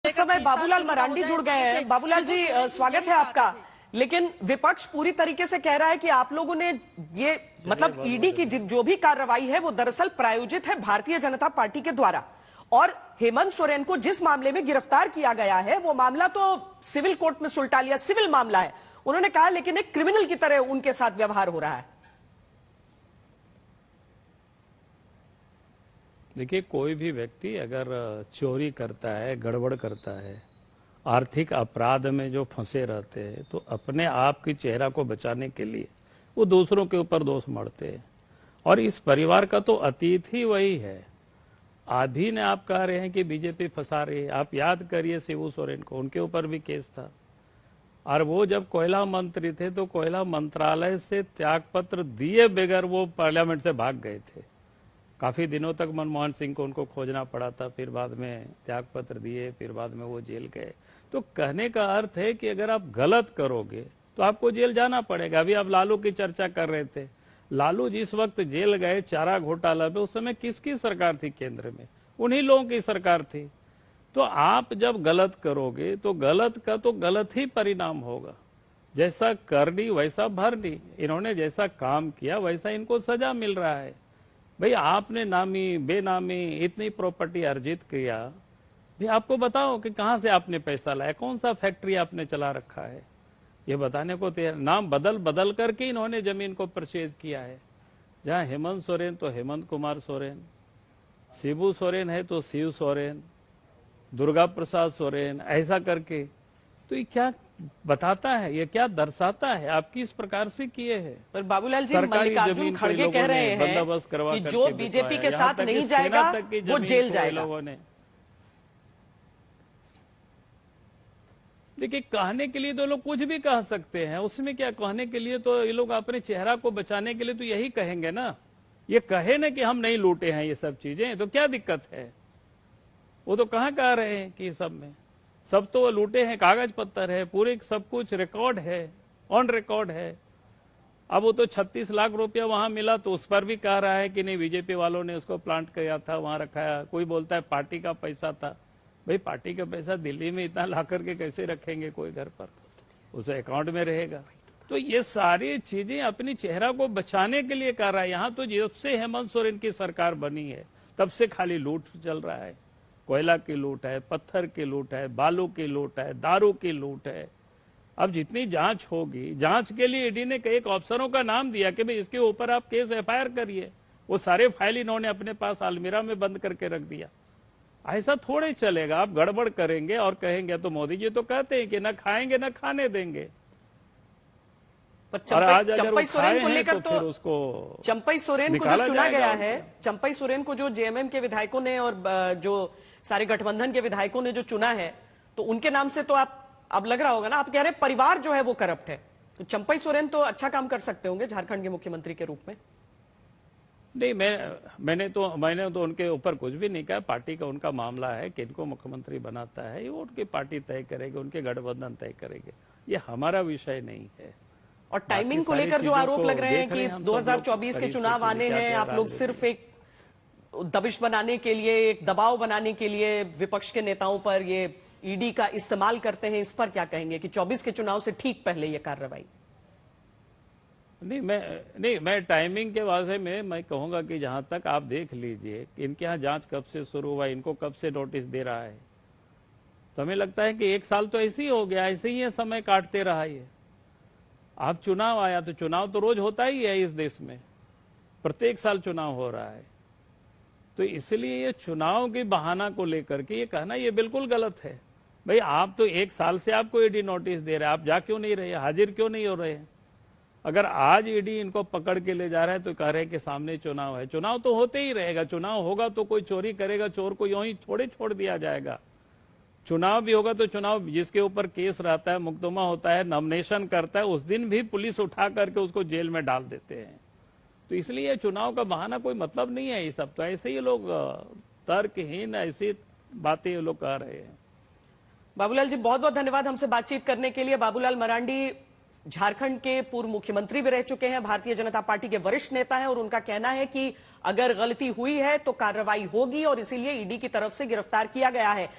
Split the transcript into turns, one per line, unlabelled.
इस समय बाबूलाल मरांडी जुड़ गए हैं। बाबूलाल जी, स्वागत है आपका। लेकिन विपक्ष पूरी तरीके से कह रहा है कि आप लोगों ने ये मतलब ईडी की जो भी कार्रवाई है वो दरअसल प्रायोजित है भारतीय जनता पार्टी के द्वारा, और हेमंत सोरेन को जिस मामले में गिरफ्तार किया गया है वो मामला तो सिविल कोर्ट में सुलटा लिया, सिविल मामला है उन्होंने कहा, लेकिन एक क्रिमिनल की तरह उनके साथ व्यवहार हो रहा है।
देखिए, कोई भी व्यक्ति अगर चोरी करता है, गड़बड़ करता है, आर्थिक अपराध में जो फंसे रहते हैं, तो अपने आप की चेहरा को बचाने के लिए वो दूसरों के ऊपर दोष मढ़ते हैं। और इस परिवार का तो अतीत ही वही है। अभी ने आप कह रहे हैं कि बीजेपी फंसा रही है, आप याद करिए शिबू सोरेन को, उनके ऊपर भी केस था। और वो जब कोयला मंत्री थे तो कोयला मंत्रालय से त्यागपत्र दिए बगैर वो पार्लियामेंट से भाग गए थे। काफी दिनों तक मनमोहन सिंह को उनको खोजना पड़ा था, फिर बाद में त्यागपत्र दिए, फिर बाद में वो जेल गए। तो कहने का अर्थ है कि अगर आप गलत करोगे तो आपको जेल जाना पड़ेगा। अभी आप लालू की चर्चा कर रहे थे, लालू जिस वक्त जेल गए चारा घोटाला में, उस समय किसकी सरकार थी केंद्र में? उन्हीं लोगों की सरकार थी। तो आप जब गलत करोगे तो गलत का तो गलत ही परिणाम होगा। जैसा करनी वैसा भरनी, इन्होंने जैसा काम किया वैसा इनको सजा मिल रहा है। भाई, आपने नामी बेनामी इतनी प्रॉपर्टी अर्जित किया, भी आपको बताओ कि कहां से आपने पैसा लाया, कौन सा फैक्ट्री आपने चला रखा है, ये बताने को तैयार। नाम बदल बदल करके इन्होंने जमीन को परचेज किया है। जहां हेमंत सोरेन तो हेमंत कुमार सोरेन, शिबू सोरेन है तो शिव सोरेन, दुर्गा प्रसाद सोरेन, ऐसा करके। तो ये क्या बताता है, ये क्या दर्शाता है, आप किस प्रकार से किए हैं?
पर बाबूलाल जी, मल्लिकार्जुन खड़गे कह रहे हैं कि जो बीजेपी के साथ नहीं जाएगा वो जेल जाएगा।
देखिए, कहने के लिए तो लोग कुछ भी कह सकते हैं, उसमें क्या कहने के लिए, तो ये लोग अपने चेहरा को बचाने के लिए तो यही कहेंगे ना। ये कहे ना कि हम नहीं लूटे हैं ये सब चीजें, तो क्या दिक्कत है? वो तो कहाँ कह रहे हैं कि सब में सब तो लूटे हैं, कागज पत्थर है, पूरे सब कुछ रिकॉर्ड है, ऑन रिकॉर्ड है। अब वो तो 36 लाख रुपया वहां मिला तो उस पर भी कह रहा है कि नहीं बीजेपी वालों ने उसको प्लांट किया था, वहां रखाया। कोई बोलता है पार्टी का पैसा था। भाई, पार्टी का पैसा दिल्ली में इतना ला करके कैसे रखेंगे कोई घर पर, उसे अकाउंट में रहेगा। तो ये सारी चीजें अपनी चेहरा को बचाने के लिए कर रहा है। यहाँ तो जब से हेमंत सोरेन की सरकार बनी है तब से खाली लूट चल रहा है। कोयला की लूट है, पत्थर की लूट है, बालू की लूट है, दारू की लूट है। अब जितनी जांच होगी, जांच के लिए ईडी ने एक अफसरों का नाम दिया कि भाई इसके ऊपर आप केस एफआईआर करिए। वो सारे फाइल इन्होंने अपने पास अलमीरा में बंद करके रख दिया। ऐसा थोड़े चलेगा। आप गड़बड़ करेंगे और कहेंगे, तो मोदी जी तो कहते हैं कि न खाएंगे न खाने देंगे।
चंपई सोरेन को लेकर तो उसको चंपई सोरेन को जो चुना गया है, चंपई सोरेन को जो जेएमएम के विधायकों ने और जो सारे गठबंधन के विधायकों ने जो चुना है, तो उनके नाम से तो आप अब लग रहा होगा ना, आप कह रहे हैं परिवार जो है वो करप्ट है, तो चंपई सोरेन तो अच्छा काम कर सकते होंगे झारखंड के मुख्यमंत्री के रूप में।
नहीं, मैंने तो उनके ऊपर कुछ भी नहीं कहा। पार्टी का उनका मामला है कि इनको मुख्यमंत्री बनाता है, ये उनकी पार्टी तय करेगी, उनके गठबंधन तय करेंगे, ये हमारा विषय नहीं है।
और टाइमिंग को लेकर जो आरोप लग रहे हैं कि 2024 के चुनाव आने हैं, आप लोग सिर्फ एक दबिश बनाने के लिए, एक दबाव बनाने के लिए विपक्ष के नेताओं पर ये ईडी का इस्तेमाल करते हैं, इस पर क्या कहेंगे कि 24 के चुनाव से ठीक पहले ये कार्रवाई?
नहीं, मैं टाइमिंग के बारे में मैं कहूंगा कि जहां तक आप देख लीजिए इनके यहाँ जांच कब से शुरू हुआ, इनको कब से नोटिस दे रहा है, तो हमें लगता है कि 1 साल तो ऐसे ही हो गया, ऐसे ही समय काटते रहा ये। आप चुनाव आया तो चुनाव तो रोज होता ही है इस देश में, प्रत्येक साल चुनाव हो रहा है। तो इसलिए ये चुनाव के बहाना को लेकर के ये कहना ये बिल्कुल गलत है। भाई, आप तो 1 साल से आपको ईडी नोटिस दे रहे हैं, आप जा क्यों नहीं रहे, हाजिर क्यों नहीं हो रहे हैं? अगर आज ईडी इनको पकड़ के ले जा रहा है तो कह रहे हैं कि सामने चुनाव है। चुनाव तो होते ही रहेगा, चुनाव होगा तो कोई चोरी करेगा, चोर को यूं ही थोड़े छोड़ दिया जाएगा। चुनाव भी होगा तो चुनाव जिसके ऊपर केस रहता है, मुकदमा होता है, नॉमिनेशन करता है, उस दिन भी पुलिस उठा करके उसको जेल में डाल देते हैं। तो इसलिए चुनाव का बहाना कोई मतलब नहीं है। ये सब तो ऐसे ही लोग तर्कहीन ऐसी बातें ये लोग कह रहे हैं।
बाबूलाल जी, बहुत बहुत धन्यवाद हमसे बातचीत करने के लिए। बाबूलाल मरांडी झारखंड के पूर्व मुख्यमंत्री भी रह चुके हैं, भारतीय जनता पार्टी के वरिष्ठ नेता हैं, और उनका कहना है कि अगर गलती हुई है तो कार्रवाई होगी और इसीलिए ईडी की तरफ से गिरफ्तार किया गया है।